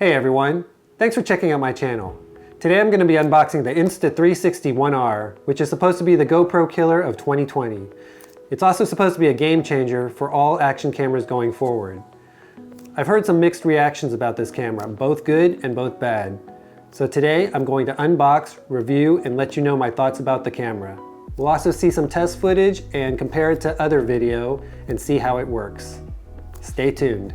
Hey everyone, thanks for checking out my channel. Today I'm going to be unboxing the Insta360 1R, which is supposed to be the GoPro killer of 2020. It's also supposed to be a game changer for all action cameras going forward. I've heard some mixed reactions about this camera, both good and both bad. So today I'm going to unbox, review, and let you know my thoughts about the camera. We'll also see some test footage and compare it to other video and see how it works. Stay tuned.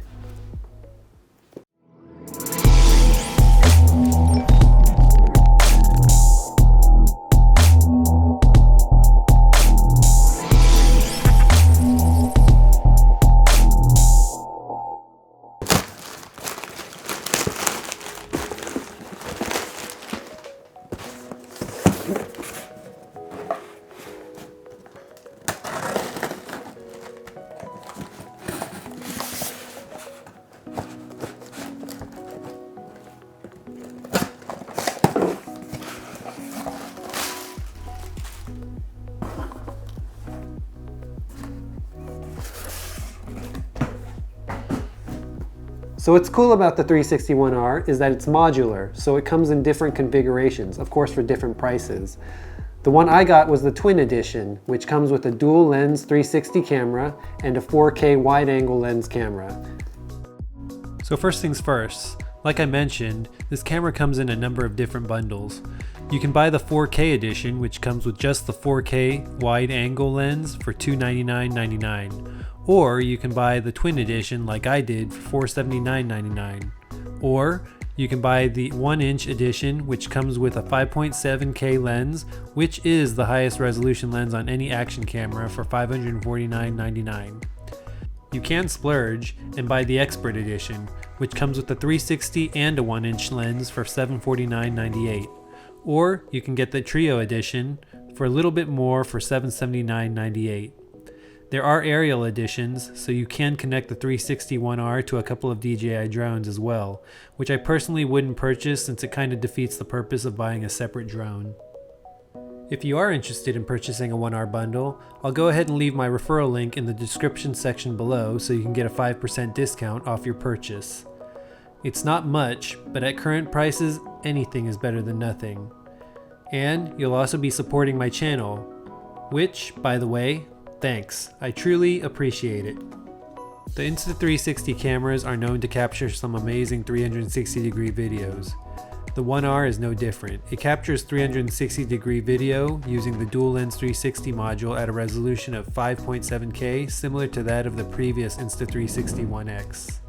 So what's cool about the 360-1R is that it's modular, so it comes in different configurations, of course for different prices. The one I got was the Twin Edition, which comes with a dual lens 360 camera and a 4K wide angle lens camera. So first things first, like I mentioned, this camera comes in a number of different bundles. You can buy the 4K edition, which comes with just the 4K wide angle lens for $299.99. Or you can buy the Twin Edition like I did for $479.99. Or you can buy the 1-inch edition, which comes with a 5.7K lens, which is the highest resolution lens on any action camera, for $549.99. You can splurge and buy the Expert Edition, which comes with a 360 and a 1-inch lens for $749.98. Or you can get the Trio Edition for a little bit more for $779.98. There are aerial editions, so you can connect the 360-1R to a couple of DJI drones as well, which I personally wouldn't purchase since it kind of defeats the purpose of buying a separate drone. If you are interested in purchasing a 1R bundle, I'll go ahead and leave my referral link in the description section below so you can get a 5% discount off your purchase. It's not much, but at current prices, anything is better than nothing. And you'll also be supporting my channel, which, by the way, thanks, I truly appreciate it. The Insta360 cameras are known to capture some amazing 360-degree videos. The 1R is no different. It captures 360-degree video using the dual lens 360 module at a resolution of 5.7K, similar to that of the previous Insta360 1X.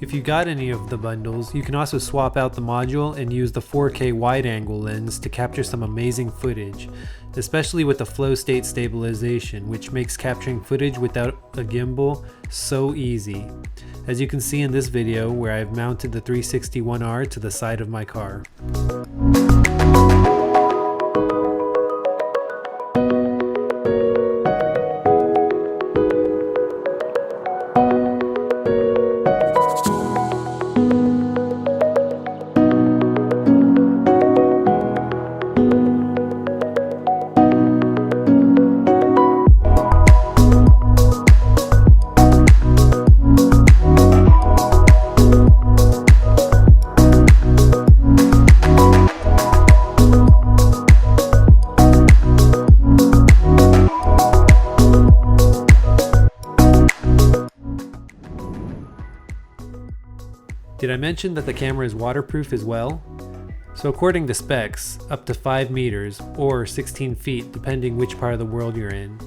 If you got any of the bundles, you can also swap out the module and use the 4K wide angle lens to capture some amazing footage, especially with the flow state stabilization, which makes capturing footage without a gimbal so easy. As you can see in this video where I've mounted the 360-1R to the side of my car. Did I mention that the camera is waterproof as well? So according to specs, up to 5 meters or 16 feet depending which part of the world you're in.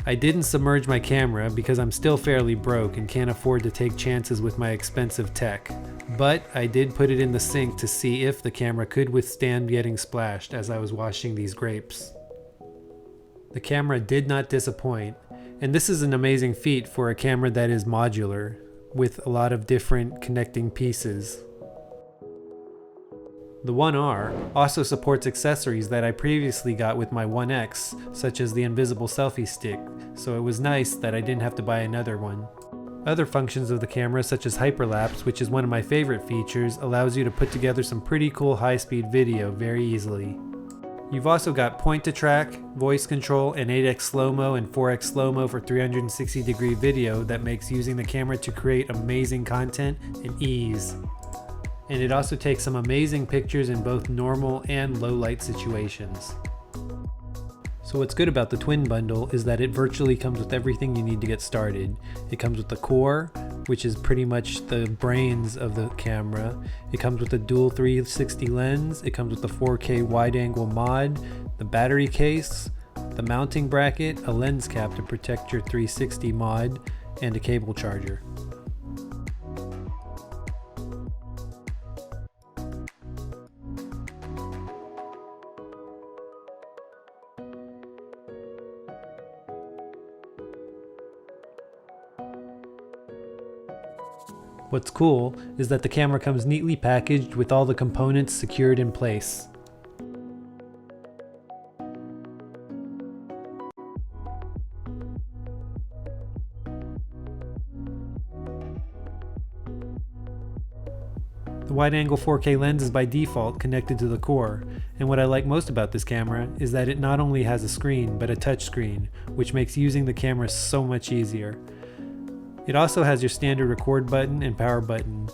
I didn't submerge my camera because I'm still fairly broke and can't afford to take chances with my expensive tech, but I did put it in the sink to see if the camera could withstand getting splashed as I was washing these grapes. The camera did not disappoint, and this is an amazing feat for a camera that is modular, with a lot of different connecting pieces. The 1R also supports accessories that I previously got with my 1X, such as the invisible selfie stick, so it was nice that I didn't have to buy another one. Other functions of the camera, such as hyperlapse, which is one of my favorite features, allows you to put together some pretty cool high-speed video very easily. You've also got point to track, voice control, and 8x slow-mo and 4x slow-mo for 360-degree video that makes using the camera to create amazing content an ease. And it also takes some amazing pictures in both normal and low light situations. So what's good about the Twin bundle is that it virtually comes with everything you need to get started. It comes with the core, which is pretty much the brains of the camera. It comes with a dual 360 lens. It comes with the 4K wide angle mod, the battery case, the mounting bracket, a lens cap to protect your 360 mod, and a cable charger. What's cool is that the camera comes neatly packaged with all the components secured in place. The wide-angle 4K lens is by default connected to the core, and what I like most about this camera is that it not only has a screen but a touch screen, which makes using the camera so much easier. It also has your standard record button and power button,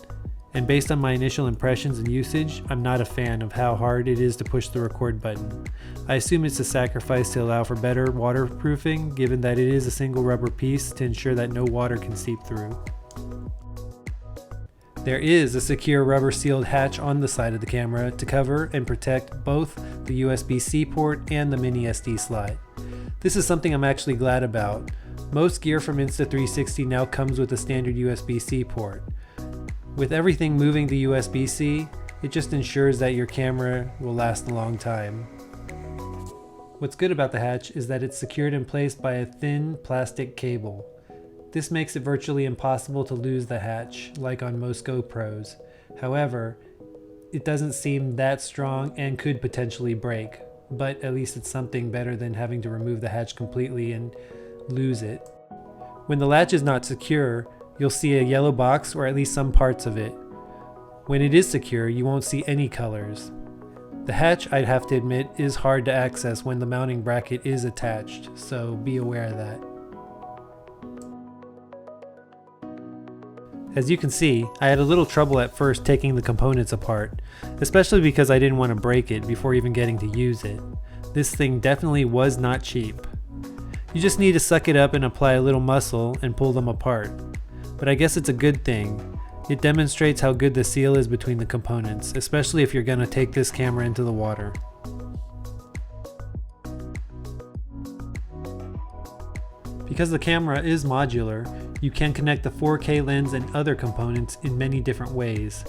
and based on my initial impressions and usage, I'm not a fan of how hard it is to push the record button. I assume it's a sacrifice to allow for better waterproofing, given that it is a single rubber piece to ensure that no water can seep through. There is a secure rubber sealed hatch on the side of the camera to cover and protect both the USB-C port and the mini SD slot. This is something I'm actually glad about. Most gear from Insta360 now comes with a standard USB-C port. With everything moving to USB-C, it just ensures that your camera will last a long time. What's good about the hatch is that it's secured in place by a thin plastic cable. This makes it virtually impossible to lose the hatch, like on most GoPros. However, it doesn't seem that strong and could potentially break, but at least it's something better than having to remove the hatch completely and lose it. When the latch is not secure, you'll see a yellow box or at least some parts of it. When it is secure, you won't see any colors. The hatch, I'd have to admit, is hard to access when the mounting bracket is attached, so be aware of that. As you can see, I had a little trouble at first taking the components apart, especially because I didn't want to break it before even getting to use it. This thing definitely was not cheap. You just need to suck it up and apply a little muscle and pull them apart. But I guess it's a good thing. It demonstrates how good the seal is between the components, especially if you're going to take this camera into the water. Because the camera is modular, you can connect the 4K lens and other components in many different ways.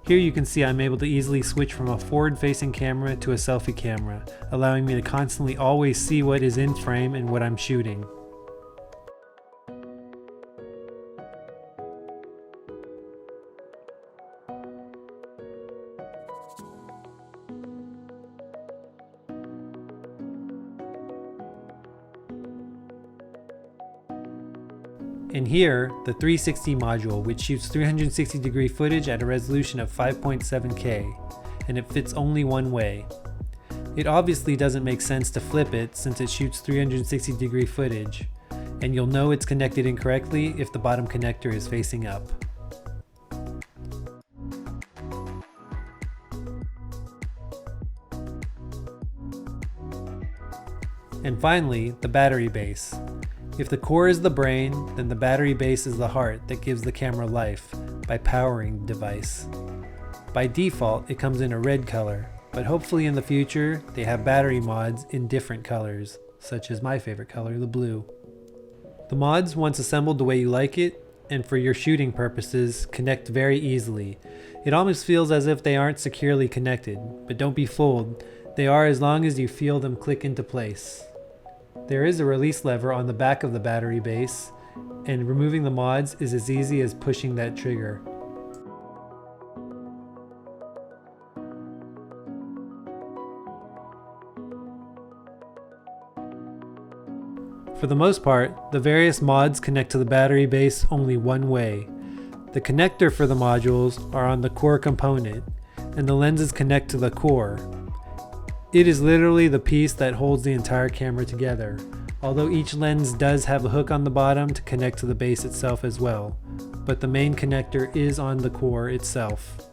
Here you can see I'm able to easily switch from a forward-facing camera to a selfie camera, allowing me to constantly always see what is in frame and what I'm shooting. And here, the 360 module, which shoots 360-degree footage at a resolution of 5.7K, and it fits only one way. It obviously doesn't make sense to flip it since it shoots 360-degree footage, and you'll know it's connected incorrectly if the bottom connector is facing up. And finally, the battery base. If the core is the brain, then the battery base is the heart that gives the camera life by powering the device. By default, it comes in a red color, but hopefully in the future, they have battery mods in different colors, such as my favorite color, the blue. The mods, once assembled the way you like it, and for your shooting purposes, connect very easily. It almost feels as if they aren't securely connected, but don't be fooled, they are as long as you feel them click into place. There is a release lever on the back of the battery base, and removing the mods is as easy as pushing that trigger. For the most part, the various mods connect to the battery base only one way. The connector for the modules are on the core component, and the lenses connect to the core. It is literally the piece that holds the entire camera together, although each lens does have a hook on the bottom to connect to the base itself as well, but the main connector is on the core itself.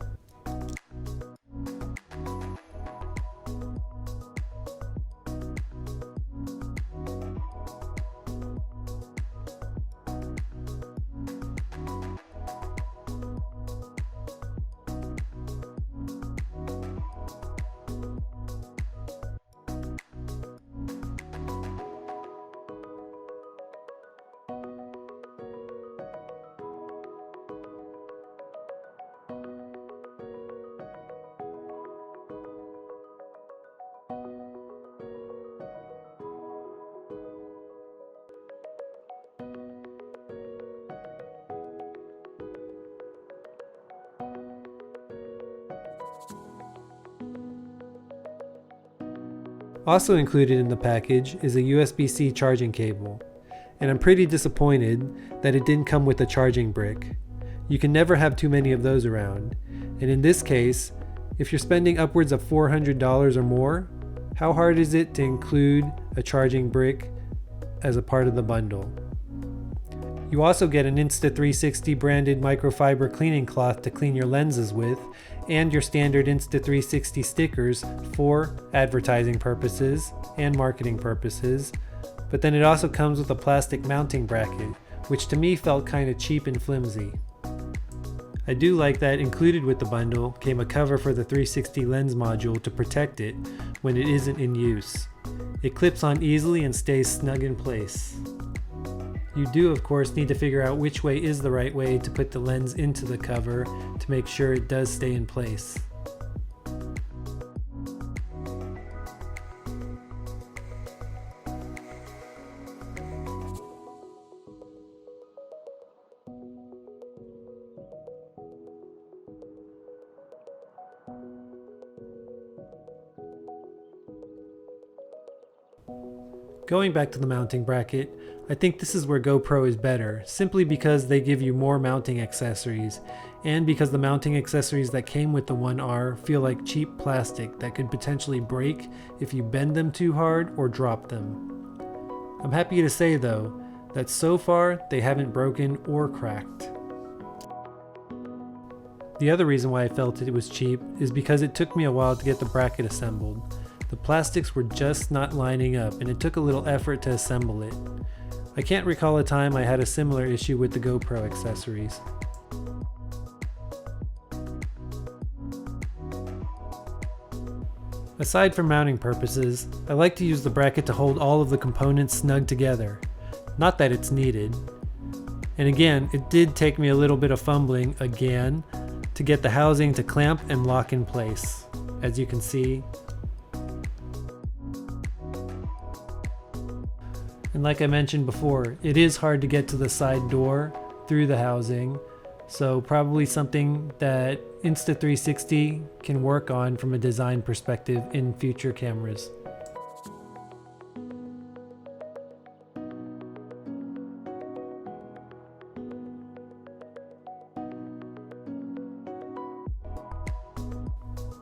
Also included in the package is a USB-C charging cable, and I'm pretty disappointed that it didn't come with a charging brick. You can never have too many of those around, and in this case, if you're spending upwards of $400 or more, how hard is it to include a charging brick as a part of the bundle? You also get an Insta360 branded microfiber cleaning cloth to clean your lenses with, and your standard Insta360 stickers for advertising purposes and marketing purposes, but then it also comes with a plastic mounting bracket, which to me felt kind of cheap and flimsy. I do like that included with the bundle came a cover for the 360 lens module to protect it when it isn't in use. It clips on easily and stays snug in place. You do, of course, need to figure out which way is the right way to put the lens into the cover to make sure it does stay in place. Going back to the mounting bracket, I think this is where GoPro is better, simply because they give you more mounting accessories, and because the mounting accessories that came with the One R feel like cheap plastic that could potentially break if you bend them too hard or drop them. I'm happy to say though, that so far they haven't broken or cracked. The other reason why I felt it was cheap is because it took me a while to get the bracket assembled. The plastics were just not lining up and it took a little effort to assemble it. I can't recall a time I had a similar issue with the GoPro accessories. Aside from mounting purposes, I like to use the bracket to hold all of the components snug together. Not that it's needed. And again, it did take me a little bit of fumbling again to get the housing to clamp and lock in place. As you can see. And like I mentioned before, it is hard to get to the side door through the housing, so probably something that Insta360 can work on from a design perspective in future cameras.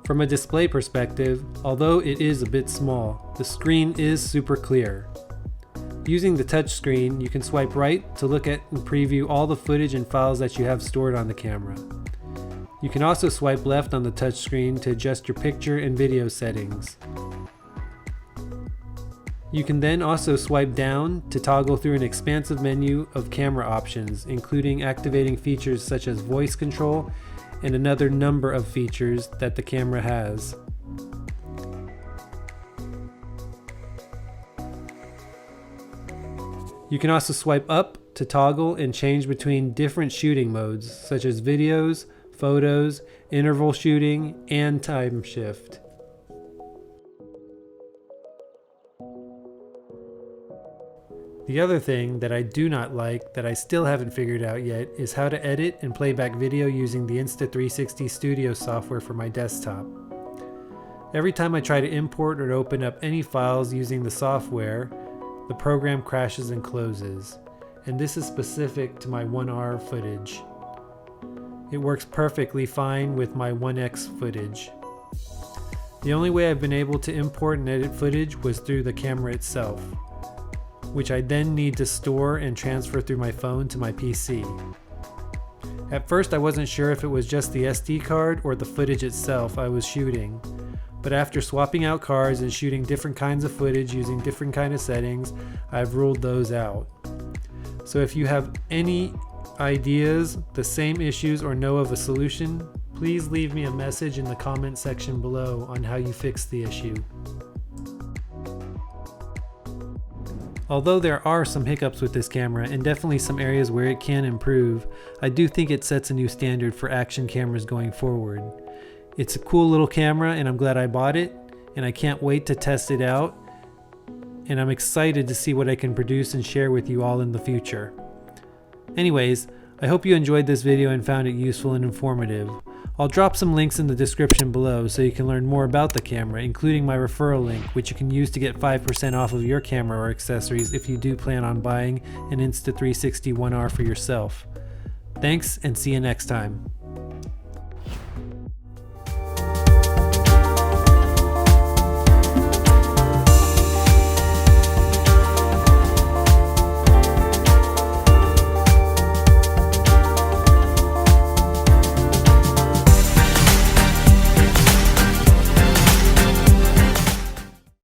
From a display perspective, although it is a bit small, the screen is super clear. Using the touch screen, you can swipe right to look at and preview all the footage and files that you have stored on the camera. You can also swipe left on the touch screen to adjust your picture and video settings. You can then also swipe down to toggle through an expansive menu of camera options, including activating features such as voice control and another number of features that the camera has. You can also swipe up to toggle and change between different shooting modes, such as videos, photos, interval shooting, and time shift. The other thing that I do not like that I still haven't figured out yet is how to edit and play back video using the Insta360 Studio software for my desktop. Every time I try to import or open up any files using the software, the program crashes and closes, and this is specific to my 1R footage. It works perfectly fine with my 1X footage. The only way I've been able to import and edit footage was through the camera itself, which I then need to store and transfer through my phone to my PC. At first I wasn't sure if it was just the SD card or the footage itself I was shooting, but after swapping out cards and shooting different kinds of footage using different kind of settings, I've ruled those out. So if you have any ideas, the same issues, or know of a solution, please leave me a message in the comment section below on how you fix the issue. Although there are some hiccups with this camera and definitely some areas where it can improve, I do think it sets a new standard for action cameras going forward. It's a cool little camera and I'm glad I bought it, and I can't wait to test it out, and I'm excited to see what I can produce and share with you all in the future. Anyways, I hope you enjoyed this video and found it useful and informative. I'll drop some links in the description below so you can learn more about the camera, including my referral link, which you can use to get 5% off of your camera or accessories if you do plan on buying an Insta360 1R for yourself. Thanks, and see you next time.